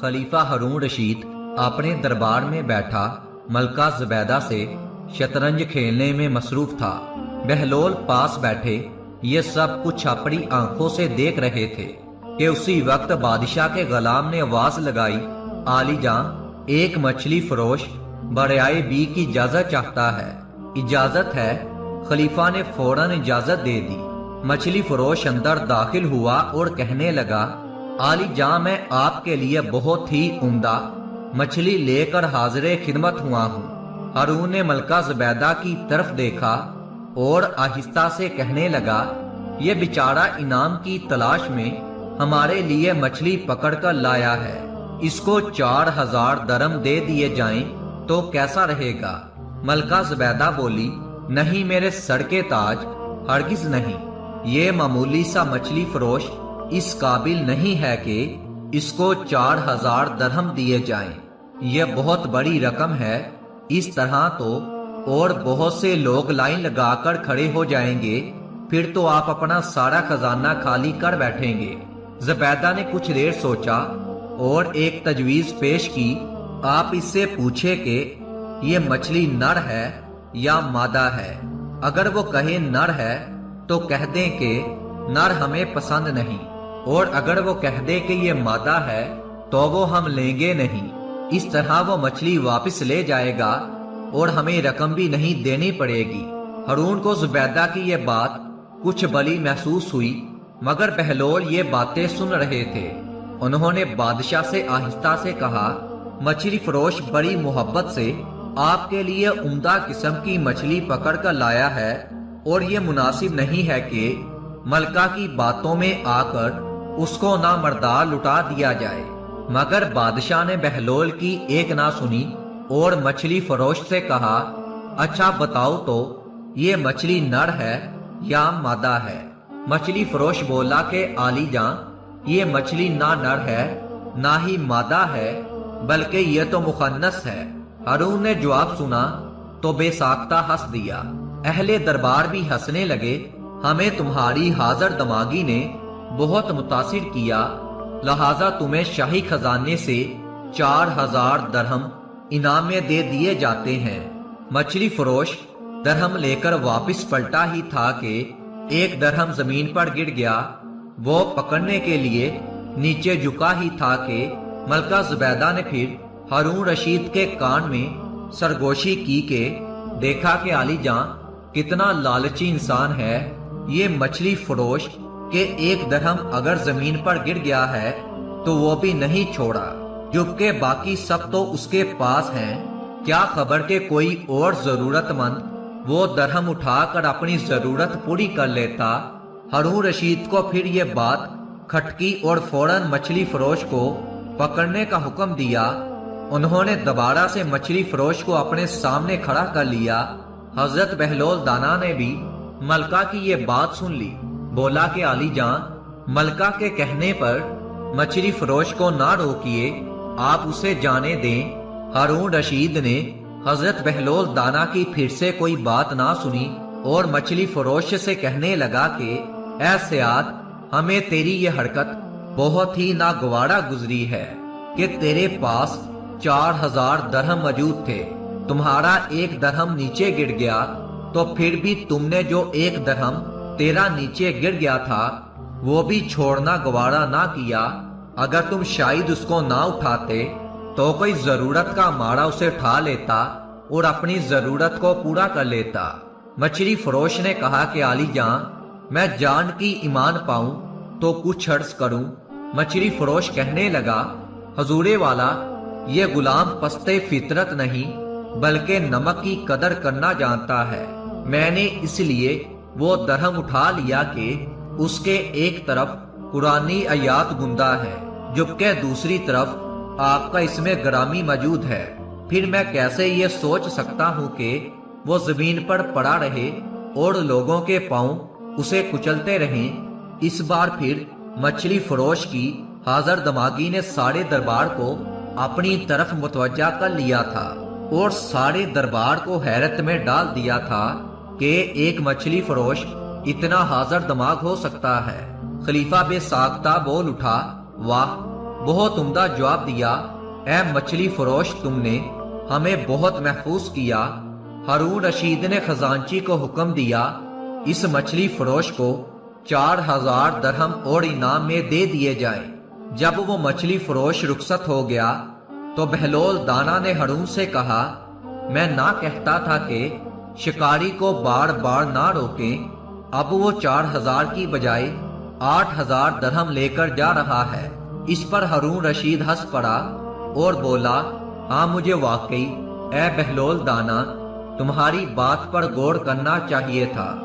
खलीफा हारून रशीद अपने दरबार में बैठा मलका ज़ुबैदा से शतरंज खेलने में मसरूफ था। बहलोल पास बैठे ये सब कुछ अपनी आंखों से देख रहे थे कि उसी वक्त बादशाह के गुलाम ने आवाज लगाई, आली जां, एक मछली फरोश बरियाए बी की इजाजत चाहता है। इजाजत है। खलीफा ने फौरन इजाजत दे दी। मछली फरोश अंदर दाखिल हुआ और कहने लगा, आली जां, मैं आपके लिए बहुत ही उम्दा मछली लेकर हाजिर खिदमत हुआ हूँ। हारून ने मलका ज़ुबैदा की तरफ देखा और आहिस्ता से कहने लगा, ये बेचारा इनाम की तलाश में हमारे लिए मछली पकड़ कर लाया है। इसको 4000 दरम दे दिए जाएं तो कैसा रहेगा? मलका ज़ुबैदा बोली, नहीं मेरे सर के ताज, हरगिज नहीं। ये मामूली सा मछली फरोश इस काबिल नहीं है कि इसको 4000 दरहम दिए जाएं। यह बहुत बड़ी रकम है। इस तरह तो और बहुत से लोग लाइन लगाकर खड़े हो जाएंगे, फिर तो आप अपना सारा खजाना खाली कर बैठेंगे। ज़ुबैदा ने कुछ देर सोचा और एक तजवीज पेश की, आप इससे पूछे कि ये मछली नर है या मादा है। अगर वो कहे नर है तो कह दें कि नर हमें पसंद नहीं, और अगर वो कह दे कि ये मादा है तो वो हम लेंगे नहीं। इस तरह वो मछली वापस ले जाएगा और हमें रकम भी नहीं देनी पड़ेगी। हारून को ज़ुबैदा की ये बात कुछ बड़ी महसूस हुई, मगर बहलोल ये बातें सुन रहे थे। उन्होंने बादशाह से आहिस्ता से कहा, मछली फरोश बड़ी मोहब्बत से आपके लिए उम्दा किस्म की मछली पकड़ कर लाया है, और ये मुनासिब नहीं है कि मलका की बातों में आकर उसको नामर्दार लुटा दिया जाए। मगर बादशाह ने बहलोल की एक ना सुनी और मछली फरोश से कहा, अच्छा बताओ तो ये मछली नर है या मादा है? मछली फरोश बोला कि आली जां, ये मछली ना नर है ना ही मादा है, बल्कि ये तो मुखन्नस है। हारून ने जवाब सुना तो बेसाख्ता हंस दिया। अहले दरबार भी हंसने लगे। हमें तुम्हारी हाजिर दमागी ने बहुत मुतासिर किया, लिहाजा तुम्हें शाही खजाने से 4000 दरहम इनाम में दे दिए जाते हैं। मछली फरोश दरहम लेकर वापस पलटा ही था कि एक दरहम जमीन पर गिर गया। वो पकड़ने के लिए नीचे झुका ही था कि मलका ज़ुबैदा ने फिर हारून रशीद के कान में सरगोशी की के देखा कि आली जां कितना लालची इंसान है। ये मछली फरोश के एक दरहम अगर जमीन पर गिर गया है तो वो भी नहीं छोड़ा, जबकि बाकी सब तो उसके पास हैं। क्या खबर के कोई और जरूरतमंद वो दरहम उठाकर अपनी जरूरत पूरी कर लेता। हारून रशीद को फिर ये बात खटकी और फौरन मछली फरोश को पकड़ने का हुक्म दिया। उन्होंने दोबारा से मछली फरोश को अपने सामने खड़ा कर लिया। हजरत बहलोल दाना ने भी मलका की ये बात सुन ली। बोला कि आली जां, मलका के कहने पर मछली फरोश को ना रोकिए, आप उसे जाने दें। हारून रशीद ने हजरत बहलोल दाना की फिर से कोई बात ना सुनी और मछली फरोश से कहने लगा कि ऐ सयाद, हमें तेरी ये हरकत बहुत ही नागवारा गुजरी है कि तेरे पास 4000 दरहम मौजूद थे। तुम्हारा एक दरहम नीचे गिर गया तो फिर भी तुमने जो एक दरहम तेरा नीचे गिर गया था वो भी छोड़ना गवारा ना किया। अगर तुम शायद उसको ना उठाते तो कोई जरूरत का मारा उसे उठा लेता और अपनी जरूरत को पूरा कर लेता। मछली फरोश ने कहा कि आली जां, मैं जान की ईमान पाऊं तो कुछ अर्ज करूं। मछली फरोश कहने लगा, हजूरे वाला, ये गुलाम पस्ते फितरत नहीं बल्कि नमक की कदर करना जानता है। मैंने इसलिए वो दरहम उठा लिया कि उसके एक तरफ कुरानी आयात गुंदा है, जबकि दूसरी तरफ आपका इसमें ग्रामी मौजूद है। फिर मैं कैसे ये सोच सकता हूँ कि वो जमीन पर पड़ा रहे और लोगों के पांव उसे कुचलते रहें। इस बार फिर मछली फरोश की हाजिर दमागी ने सारे दरबार को अपनी तरफ मुतवज्जा कर लिया था और सारे दरबार को हैरत में डाल दिया था कि एक मछली फरोश इतना हाजिर दमाग हो सकता है। खलीफा बेसाख्ता बोल उठा, वाह, بہت عمدہ جواب دیا، اے مچھلی فروش، تم نے ہمیں بہت محفوظ کیا۔ ہارون رشید نے خزانچی کو حکم دیا، اس مچھلی فروش کو 4000 درہم اور انعام میں دے دیے جائیں۔ جب وہ مچھلی فروش رخصت ہو گیا تو بہلول دانا نے ہارون سے کہا، میں نہ کہتا تھا کہ شکاری کو بار بار نہ روکیں، اب وہ 4000 کی بجائے 8000 درہم لے کر جا رہا ہے۔ اس پر ہارون رشید ہنس پڑا اور بولا، ہاں مجھے واقعی اے بہلول دانا تمہاری بات پر غور کرنا چاہیے تھا۔